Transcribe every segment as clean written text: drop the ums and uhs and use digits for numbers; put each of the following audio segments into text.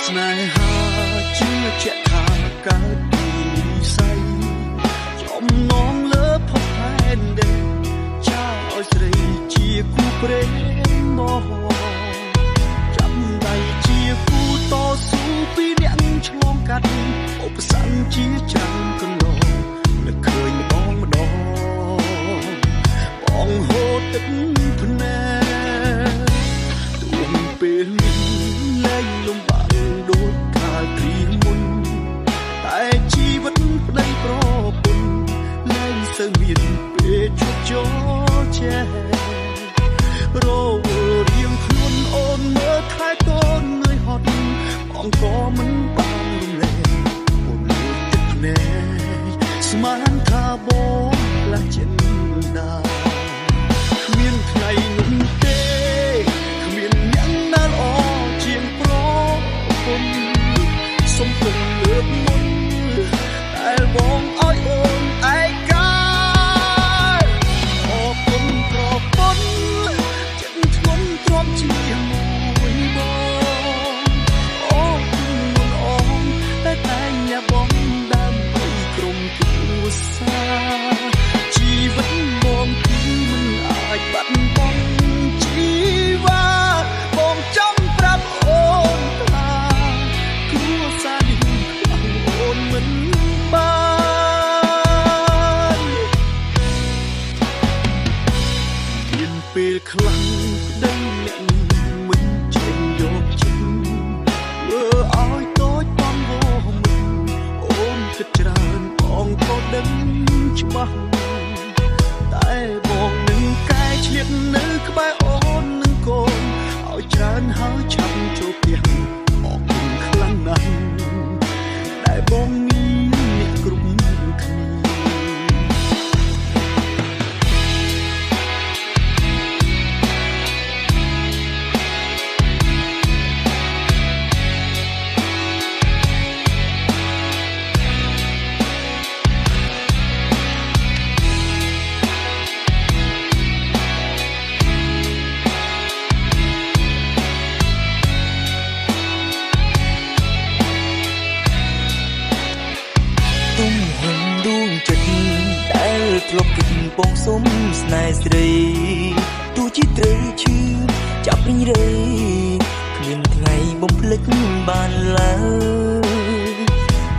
ស្នេហាជឿជាក់ថាកើតពីនិស្ស័យចំណងលើផុតផែនដីចាឲ្យស្រីជាគូព្រេងមកចាំដៃជាគូតស៊ូពីអ្នកឆ្លងកាត់ឧបសគ្គជាច្រើនកន្លងនឹកឃើញម្ដងបងហូរទឹកភ្នែកទួងពេលនេះលែងលំបាកដូចកាលព្រាមុនតែជីវិតប្តីប្រពន្ធលែងសូវមានពេលជួបជុំជែករវល់រៀងខ្លួនអូនមើលថែកូននឿយហត់បងក៏មិនបានរំលែកអូនលួចទឹកភ្នែកស្មានថាបងផ្លាស់ចិនដាគ្មានថ្ងៃនោះទេគ្មានអ្នកណាល្អជាងប្រពន្ធសុំគង់លើកមុនតែបងឲ្យអូនឯកាអរគុណប្រពន្ធចិត្តធ្ងន់ទ្រាំជាមួយបងអរគុណមុនអងតែតែញ៉ាបងដើម្បីក្រុមគ្រួសារជីវិតបងគឺមិនអាចបាត់បង់ជីវ៉ាបងចង់ប្រាប់អូនថាគ្រួសារនេះអូនមិនបានមានពេលខ្លាំងប្តីអ្នកមិនចេញយកចិត្តធ្វើឲ្យតូចបំវមិនអូនគិតច្រើនបងក៏ដឹងច្បាស់តែបងនឹងកែឆ្លៀតនៅក្បែរអូននឹងកូនឲ្យច្រើនហើយឆាប់ចូលផ្ទះអរគុណខ្លាំងណាស់តែបងមានអ្នកគ្រប់គ្នាធ្លាប់គិតពងសុំស្នេហ៍ស្រីទោះជាត្រូវឈឺចាប់ពេញរៃគ្មានថ្ងៃបំភ្លេចបានឡើយ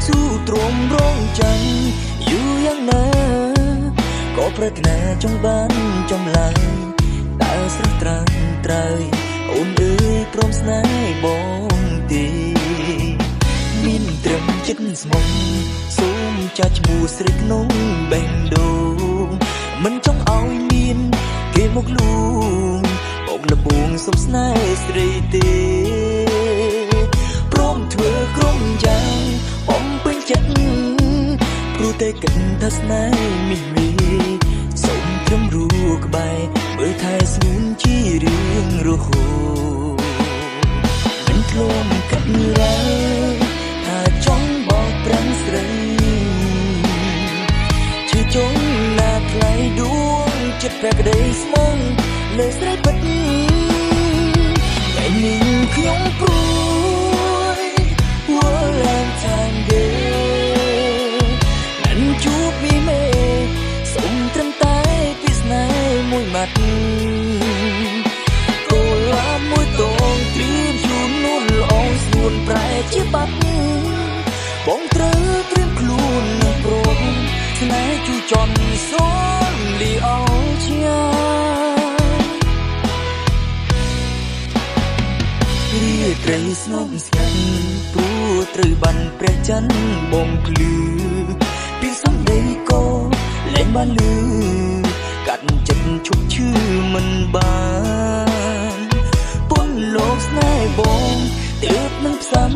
ស៊ូទ្រាំរងចាំយូរយ៉ាងណាក៏ប្រាថ្នាចង់បានចំឡាយតែស្រស់ត្រាំត្រើយអូនអើយព្រមស្នេហ៍បងទេមានត្រឹមចិត្តស្មុំសូមចាស់ឈ្មោះស្រីក្នុងបេះដូងមិនចង់ឲ្យមានគេមកលួងបងលបងសុំស្នេហ៍ស្រីទេព្រមធ្វើក្រុមយ៉ាងបំពេញចិត្តព្រោះតែគិតថាស្នេហ៍មីមីសូមត្រឹមរួក្បែរមើលថែស្ងួនជារៀងរហូតមិនធ្លាប់គិតឡើយថាចង់បោកប្រាំងស្រីជាចង់ណាថ្លៃដួងចិត្តព្រះក្តីស្មងលើស្រីពិតថ្ងៃនេះខ្ញុំព្រួយវល់ឡើងខាងគេមិនជួបពីមេសូមត្រឹមតែពីស្នេហ៍មួយម៉ាត់គោលាមួយតងត្រៀមជូននួនល្អស្នួនប្រែជាបាត់បងត្រូវត្រៀមខ្លួននឹងព្រមស្នេហ៍ជួយចន់សូនលីអោជារីត្រីស្ងប់ស្ងាត់ព្រោះត្រូវបានព្រះច័ន្ទបំភ្លឺពីសំដីក៏លែងបានលឺកាត់ចិត្តឈប់ឈឺមិនបានពុនលោកស្នេហ៍បងទើបនឹងផ្សំ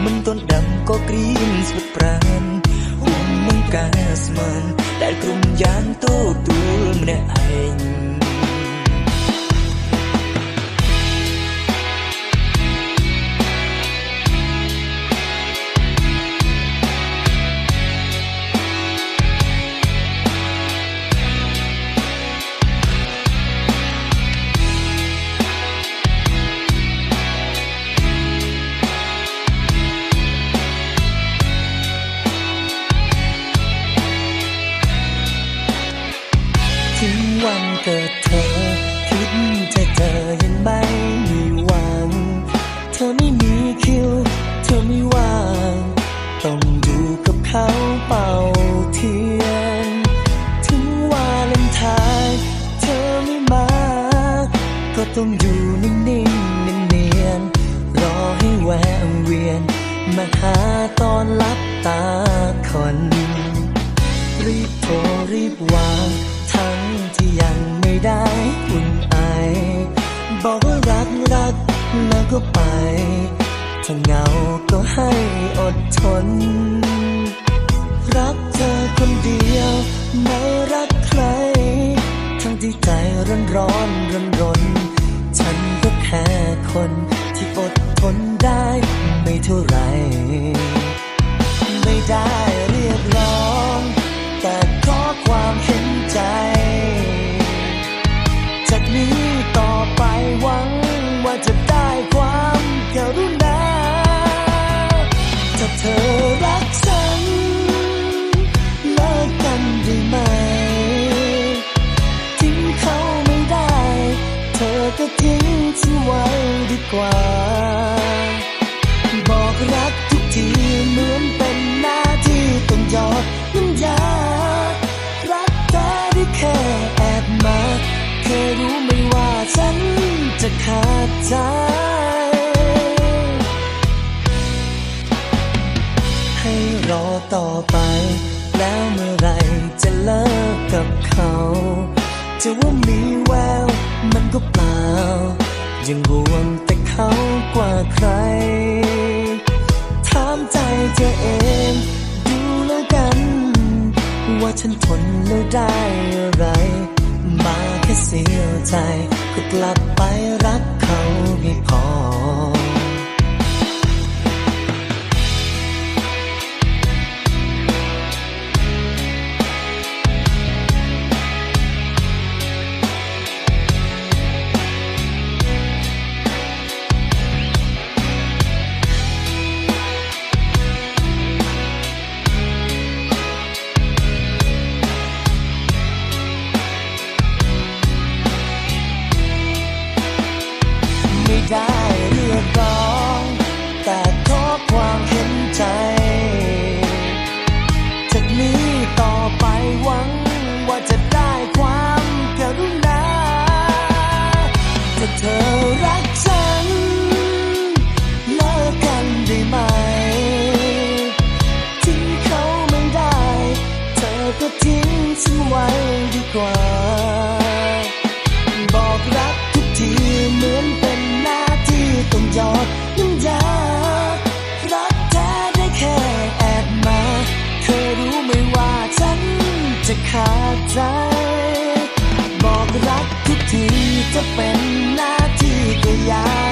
មិនទាន់ដាំក៏ក្រៀមស្វិតប្រានហ៊ុំនឹងការស្មានដែលក្រុមយ៉ាងទទួលម្នាក់ឯង กิดเธอคิดจะเจอยังไม่มีหวังเธอไม่มีคิวเธอไม่ว่างต้องอยู่กับเขาเป่าเทียนถึงวาเลนไทน์เธอไม่มาก็ต้องอยู่นิ่งๆเนียนๆรอให้แวะเวียนมาหาตอนลับตาคนรีบโทรรีบวางทั้งที่ยังไม่ได้อุ่นไอบอกว่ารักแล้วก็ไปถ้าเหงาก็ให้อดทนรักเธอคนเดียวไม่รักใครทั้งที่ใจร้อนฉันก็แค่คนที่อดทนได้ไม่เท่าไรไม่ได้เรียกร้องแต่ขอความเห็นใจจากนี้ต่อไปหวังว่าจะได้ความกรุณาถ้าเธอรักฉันเลิกกันได้ไหมทิ้งเขาไม่ได้เธอก็ทิ้งฉันไว้ดีกว่าบอกรักทุกทีเหมือนเป็นหน้าที่ต้องหยอดน้ำยารักเธอได้แค่แอบมาเคยรู้ไหมว่าฉันจะขาดใจให้รอต่อไปแล้วเมื่อไรจะเลิกกับเขาจะว่ามีแววมันก็เปล่ายังห่วงแต่เขากว่าใครถามใจเธอเองดูแล้วกันว่าฉันทนแล้วได้อะไรมาแค่เสียใจก็กลับไปรักเขาให้พอไม่ได้เรียกร้องแต่ขอความเห็นใจจากนี้ต่อไปหวังว่าจะได้ความกรุณาถ้าเธอรักฉันเลิกกันได้ไหมทิ้งเขาไม่ได้เธอก็ทิ้งฉันไว้ดีกว่าบอกรักทุกทีเหมือนเป็นต้องหยอดน้ำยารักแท้ได้แค่แอบมาเคยรู้ไหมว่าฉันจะขาดใจบอกรักทุกทีจะเป็นหน้าที่ก็อยาก